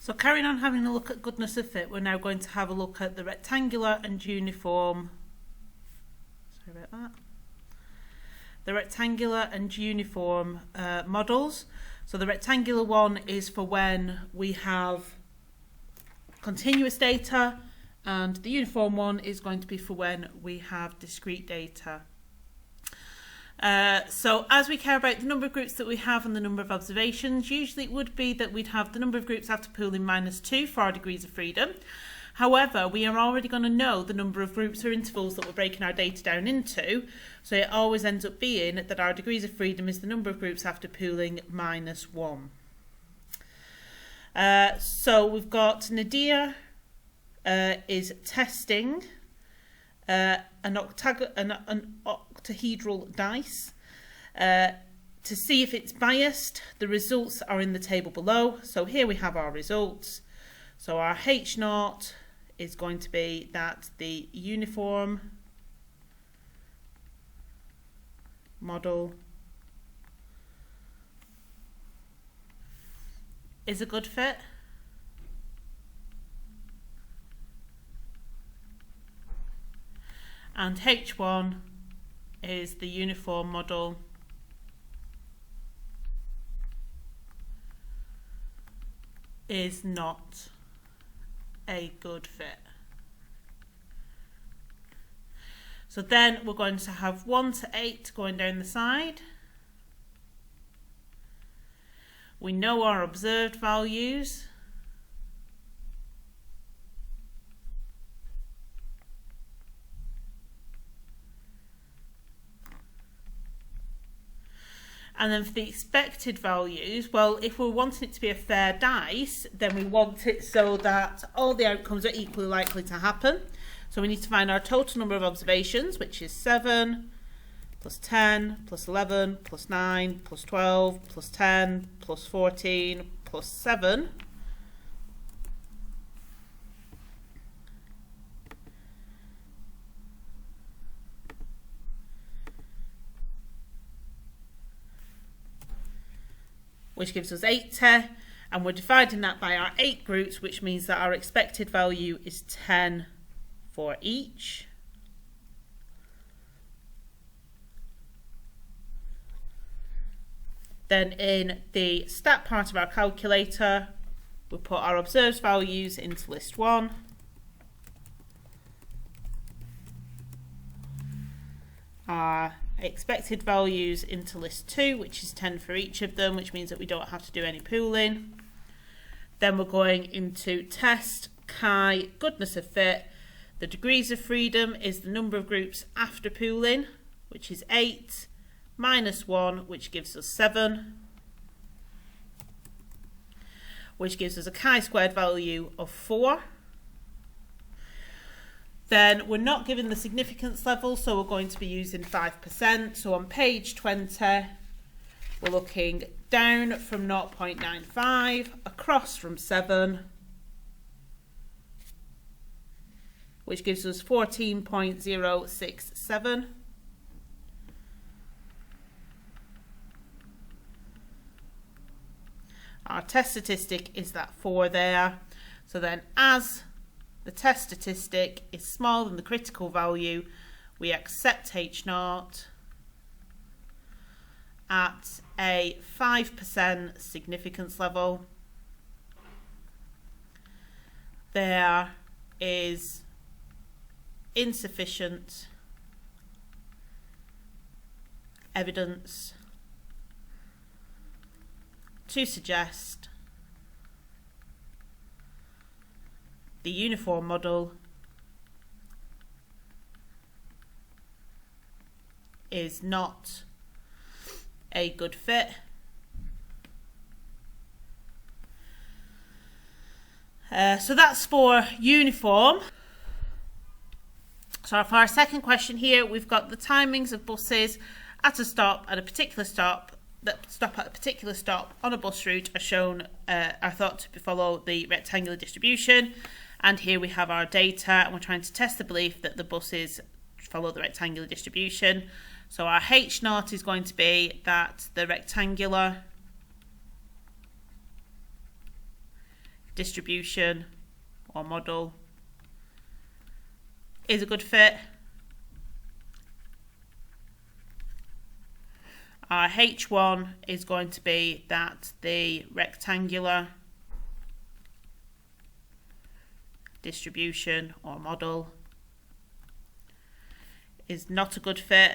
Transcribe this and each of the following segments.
So carrying on having a look at goodness of fit, we're now going to have a look at the rectangular and uniform, sorry about that, the rectangular and uniform models. So the rectangular one is for when we have continuous data, and the uniform one is going to be for when we have discrete data. So as we care about the number of groups that we have and the number of observations, usually it would be that we'd have the number of groups after pooling -2 for our degrees of freedom. However, we are already going to know the number of groups or intervals that we're breaking our data down into, so it always ends up being that our degrees of freedom is the number of groups after pooling -1. So we've got Nadia is testing an octahedral dice to see if it's biased. The results are in the table below. So here we have our results. So our H0 is going to be that the uniform model is a good fit. And H1 is the uniform model is not a good fit. So then we're going to have 1 to 8 going down the side. We know our observed values. And then for the expected values, well, if we're wanting it to be a fair dice, then we want it so that all the outcomes are equally likely to happen. So we need to find our total number of observations, which is 7, plus 10, plus 11, plus 9, plus 12, plus 10, plus 14, plus 7. Which gives us 80, and we're dividing that by our 8 groups, which means that our expected value is 10 for each. Then in the stat part of our calculator, we put our observed values into list 1. Our expected values into list 2, which is 10 for each of them, which means that we don't have to do any pooling. Then we're going into test, chi, goodness of fit. The degrees of freedom is the number of groups after pooling, which is 8, minus 1, which gives us 7, which gives us a chi-squared value of 4. Then we're not given the significance level, so we're going to be using 5%. So on page 20, we're looking down from 0.95, across from 7, which gives us 14.067. Our test statistic is that 4 there. So then as the test statistic is smaller than the critical value, we accept H0 at a 5% significance level. There is insufficient evidence to suggest the uniform model is not a good fit. So that's for uniform. So for our second question here, we've got the timings of buses at a stop at a particular stop that stop at a particular stop on a bus route are shown, are thought to follow the rectangular distribution. And here we have our data, and we're trying to test the belief that the buses follow the rectangular distribution. So our H0 is going to be that the rectangular distribution or model is a good fit. Our H1 is going to be that the rectangular distribution or model is not a good fit.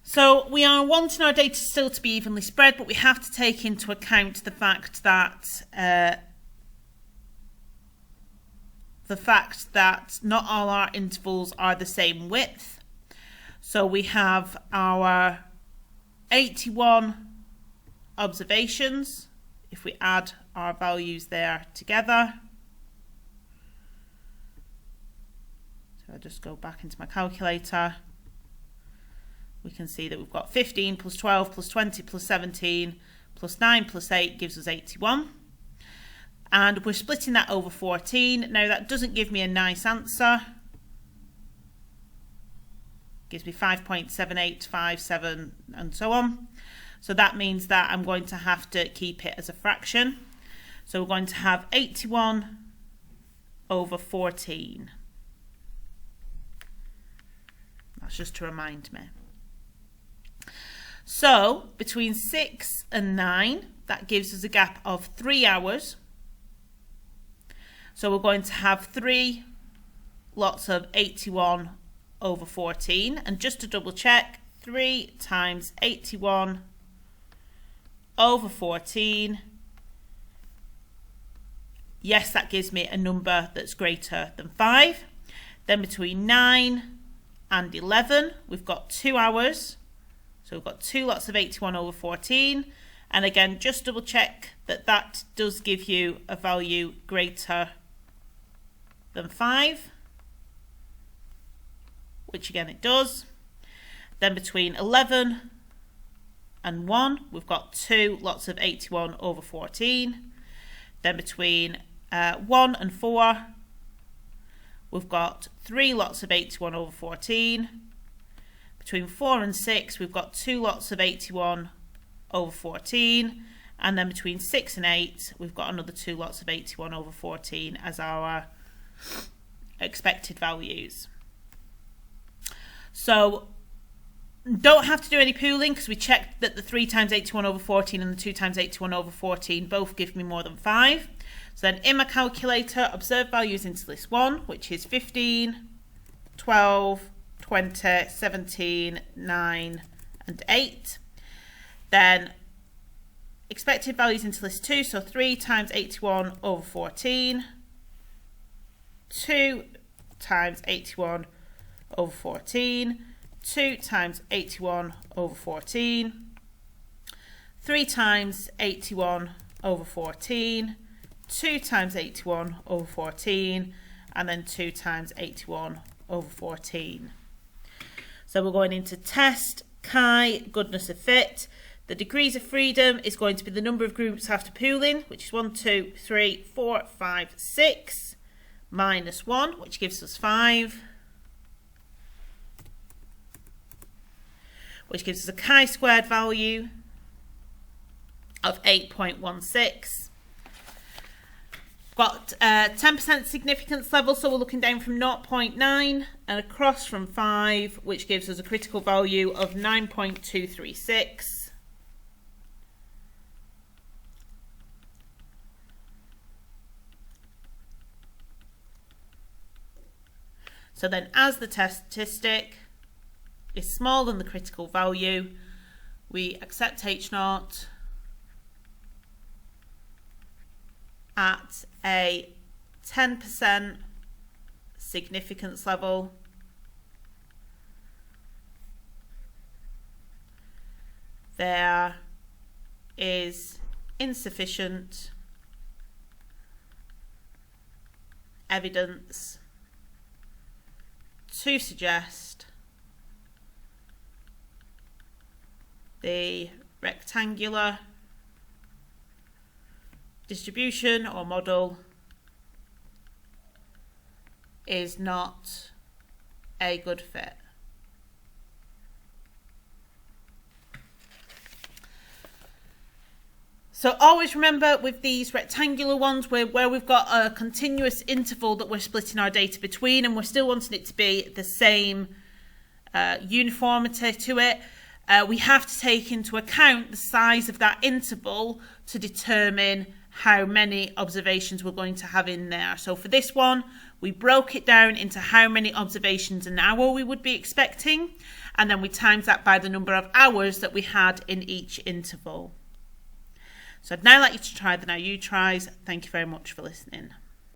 So we are wanting our data still to be evenly spread, but we have to take into account the fact that not all our intervals are the same width. So we have our 81 observations. If we add our values there together, so I'll just go back into my calculator, we can see that we've got 15 plus 12 plus 20 plus 17 plus 9 plus 8 gives us 81. And we're splitting that over 14. Now that doesn't give me a nice answer. Gives me 5.7857 and so on. So that means that I'm going to have to keep it as a fraction. So we're going to have 81 over 14. That's just to remind me. So between 6 and 9, that gives us a gap of 3 hours. So we're going to have 3 lots of 81 over 14. And just to double check, 3 times 81 over 14. Yes, that gives me a number that's greater than 5. Then between 9 and 11, we've got 2 hours. So we've got 2 lots of 81 over 14. And again, just double check that that does give you a value greater than 5, which again it does. Then between 11 and 1, we've got 2 lots of 81 over 14. Then between 1 and 4, we've got 3 lots of 81 over 14. Between 4 and 6, we've got 2 lots of 81 over 14. And then between 6 and 8, we've got another 2 lots of 81 over 14 as our expected values. So don't have to do any pooling because we checked that the 3 times 81 over 14 and the 2 times 81 over 14 both give me more than 5. So then in my calculator, observe values into list 1, which is 15, 12, 20, 17, 9 and 8. Then expected values into list 2, so 3 times 81 over 14, 2 times 81 over 14, 2 times 81 over 14, 3 times 81 over 14, 2 times 81 over 14, and then 2 times 81 over 14. So we're going into test, chi, goodness of fit. The degrees of freedom is going to be the number of groups after pooling, which is 1, 2, 3, 4, 5, 6, minus 1, which gives us 5, which gives us a chi-squared value of 8.16. Got 10% significance level, so we're looking down from 0.9 and across from 5, which gives us a critical value of 9.236. So then as the test statistic is smaller than the critical value, we accept H0 at a 10% significance level. There is insufficient evidence to suggest the rectangular distribution or model is not a good fit. So always remember with these rectangular ones where we've got a continuous interval that we're splitting our data between, and we're still wanting it to be the same uniformity to it, we have to take into account the size of that interval to determine how many observations we're going to have in there. So for this one, we broke it down into how many observations an hour we would be expecting, and then we times that by the number of hours that we had in each interval. So I'd now like you to try the Now You tries. Thank you very much for listening.